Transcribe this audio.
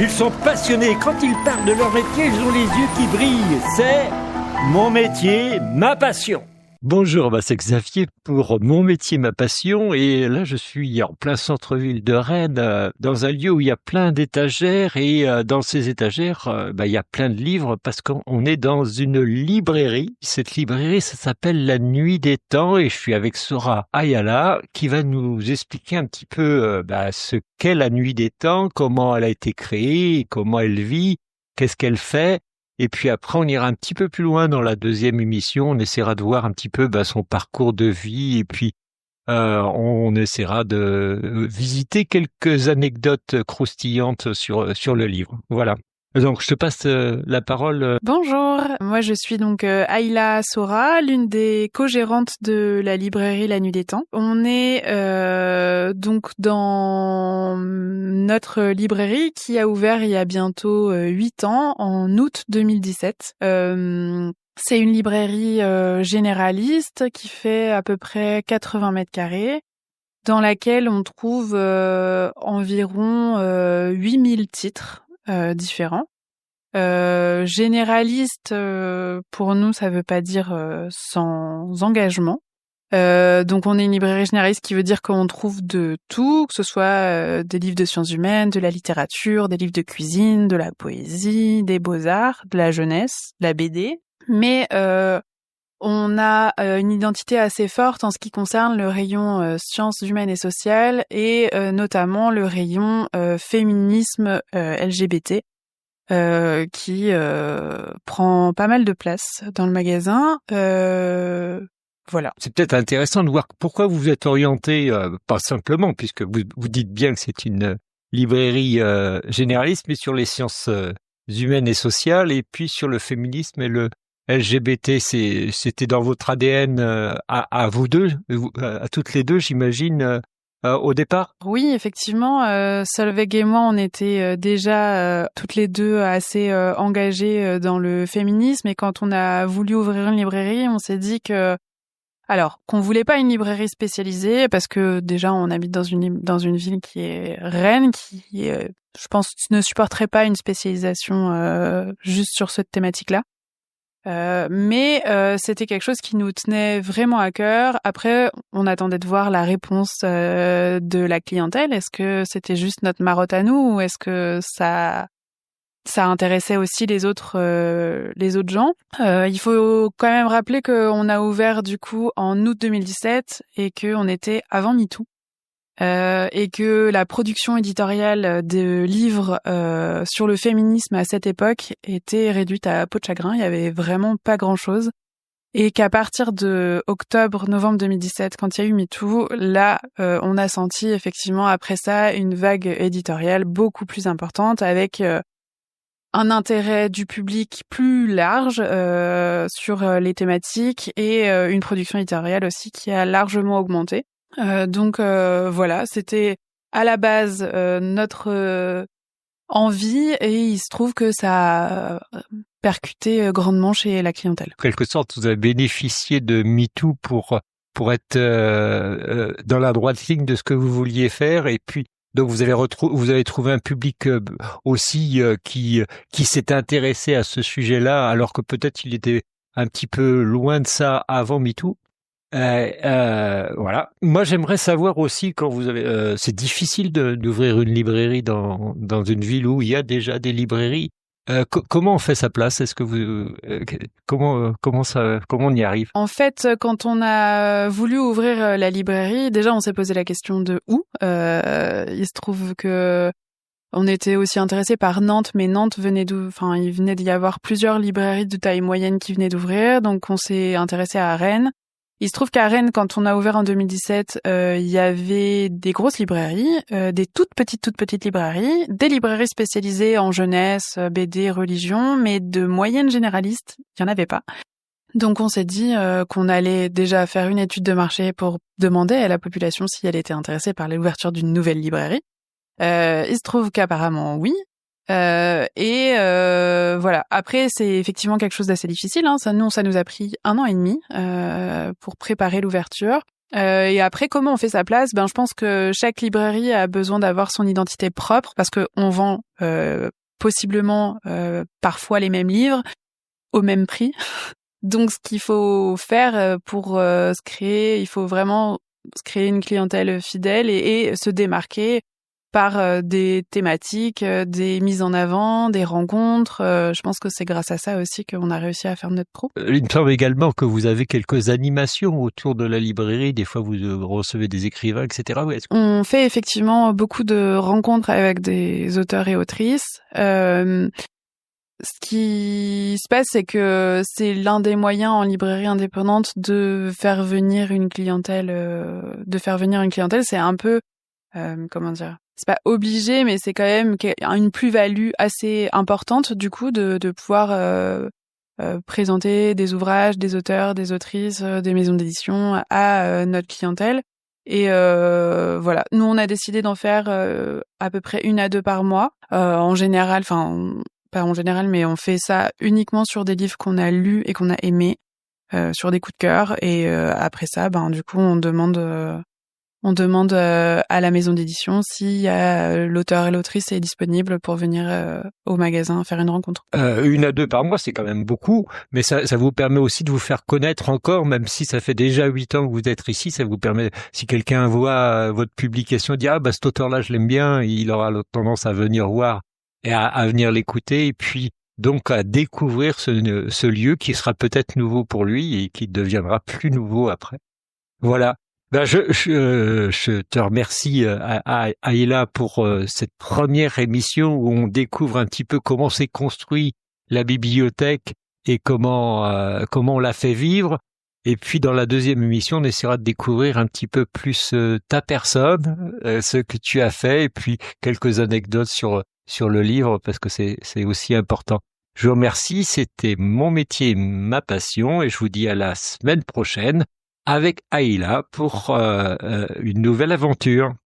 Ils sont passionnés. Quand ils parlent de leur métier, ils ont les yeux qui brillent. C'est mon métier, ma passion. Bonjour, c'est Xavier pour Mon métier, ma passion. Et là, je suis en plein centre-ville de Rennes, dans un lieu où il y a plein d'étagères. Et dans ces étagères, il y a plein de livres parce qu'on est dans une librairie. Cette librairie, ça s'appelle La Nuit des Temps. Et je suis avec Sora Ayala qui va nous expliquer un petit peu ce qu'est La Nuit des Temps, comment elle a été créée, comment elle vit, qu'est-ce qu'elle fait. Et puis après, on ira un petit peu plus loin dans la deuxième émission. On essaiera de voir un petit peu son parcours de vie. Et puis, on essaiera de visiter quelques anecdotes croustillantes sur le livre. Voilà. Donc, je te passe la parole. Bonjour, moi je suis donc Ayla Sora, l'une des co-gérantes de la librairie La Nuit des Temps. On est donc dans notre librairie qui a ouvert il y a bientôt 8 ans, en août 2017. C'est une librairie généraliste qui fait à peu près 80 mètres carrés, dans laquelle on trouve environ 8000 titres différents. Généraliste, pour nous, ça veut pas dire sans engagement. Donc on est une librairie généraliste qui veut dire qu'on trouve de tout, que ce soit des livres de sciences humaines, de la littérature, des livres de cuisine, de la poésie, des beaux-arts, de la jeunesse, de la BD. Mais on a une identité assez forte en ce qui concerne le rayon sciences humaines et sociales et notamment le rayon féminisme LGBT qui prend pas mal de place dans le magasin. Voilà. C'est peut-être intéressant de voir pourquoi vous vous êtes orienté, pas simplement, puisque vous dites bien que c'est une librairie généraliste, mais sur les sciences humaines et sociales, et puis sur le féminisme et le LGBT. C'était dans votre ADN à vous deux, à toutes les deux, j'imagine, au départ? Oui, effectivement, Solveig et moi, on était déjà toutes les deux assez engagées dans le féminisme, et quand on a voulu ouvrir une librairie, on s'est dit qu'on voulait pas une librairie spécialisée, parce que déjà on habite dans une ville qui est Rennes, qui je pense ne supporterait pas une spécialisation juste sur cette thématique-là. Mais c'était quelque chose qui nous tenait vraiment à cœur. Après, on attendait de voir la réponse de la clientèle. Est-ce que c'était juste notre marotte à nous, ou est-ce que ça intéressait aussi les autres gens. Il faut quand même rappeler qu'on a ouvert du coup en août 2017 et qu'on était avant MeToo. Et que la production éditoriale de livres sur le féminisme à cette époque était réduite à peau de chagrin. Il y avait vraiment pas grand-chose. Et qu'à partir de octobre-novembre 2017, quand il y a eu MeToo, là, on a senti effectivement après ça une vague éditoriale beaucoup plus importante, avec un intérêt du public plus large sur les thématiques, et une production éditoriale aussi qui a largement augmenté. Donc voilà, c'était à la base notre envie, et il se trouve que ça a percuté grandement chez la clientèle. En quelque sorte, vous avez bénéficié de MeToo pour être dans la droite ligne de ce que vous vouliez faire, et puis donc vous avez trouvé un public aussi qui s'est intéressé à ce sujet-là, alors que peut-être il était un petit peu loin de ça avant MeToo. Voilà. Moi, j'aimerais savoir aussi, quand vous avez, c'est difficile d'ouvrir une librairie dans une ville où il y a déjà des librairies. Comment on fait sa place? Est-ce que comment on y arrive? En fait, quand on a voulu ouvrir la librairie, déjà on s'est posé la question de où. Il se trouve que on était aussi intéressé par Nantes, mais Nantes il venait d'y avoir plusieurs librairies de taille moyenne qui venaient d'ouvrir, donc on s'est intéressé à Rennes. Il se trouve qu'à Rennes, quand on a ouvert en 2017, il y avait des grosses librairies, des toutes petites librairies, des librairies spécialisées en jeunesse, BD, religion, mais de moyennes généralistes, il y en avait pas. Donc on s'est dit qu'on allait déjà faire une étude de marché pour demander à la population si elle était intéressée par l'ouverture d'une nouvelle librairie. Il se trouve qu'apparemment oui. Voilà. Après, c'est effectivement quelque chose d'assez difficile, hein. Ça nous a pris 1 an et demi pour préparer l'ouverture. Et après, comment on fait sa place? Je pense que chaque librairie a besoin d'avoir son identité propre parce que on vend possiblement parfois les mêmes livres au même prix. Donc, ce qu'il faut faire pour se créer, il faut vraiment se créer une clientèle fidèle et se démarquer par des thématiques, des mises en avant, des rencontres. Je pense que c'est grâce à ça aussi qu'on a réussi à faire notre pro. Il me semble également que vous avez quelques animations autour de la librairie. Des fois, vous recevez des écrivains, etc. On fait effectivement beaucoup de rencontres avec des auteurs et autrices. Ce qui se passe, c'est que c'est l'un des moyens en librairie indépendante de faire venir une clientèle. C'est un peu, comment dire, c'est pas obligé, mais c'est quand même une plus-value assez importante du coup de pouvoir présenter des ouvrages, des auteurs, des autrices, des maisons d'édition à notre clientèle. Et voilà, nous on a décidé d'en faire à peu près 1 à 2 par mois. En général, pas en général, mais on fait ça uniquement sur des livres qu'on a lus et qu'on a aimés, sur des coups de cœur. Et après ça, du coup, on demande à la maison d'édition si l'auteur et l'autrice est disponible pour venir au magasin faire une rencontre. 1 à 2 par mois, c'est quand même beaucoup, mais ça vous permet aussi de vous faire connaître encore, même si ça fait déjà 8 ans que vous êtes ici, ça vous permet, si quelqu'un voit votre publication, dit cet auteur-là, je l'aime bien, il aura tendance à venir voir et à venir l'écouter, et puis donc à découvrir ce lieu qui sera peut-être nouveau pour lui et qui deviendra plus nouveau après. Voilà. Je te remercie, Ayla, pour cette première émission où on découvre un petit peu comment s'est construit la bibliothèque et comment on l'a fait vivre. Et puis dans la deuxième émission, on essaiera de découvrir un petit peu plus ta personne, ce que tu as fait, et puis quelques anecdotes sur le livre parce que c'est aussi important. Je vous remercie. C'était Mon métier, ma passion, et je vous dis à la semaine prochaine avec Ayla pour une nouvelle aventure.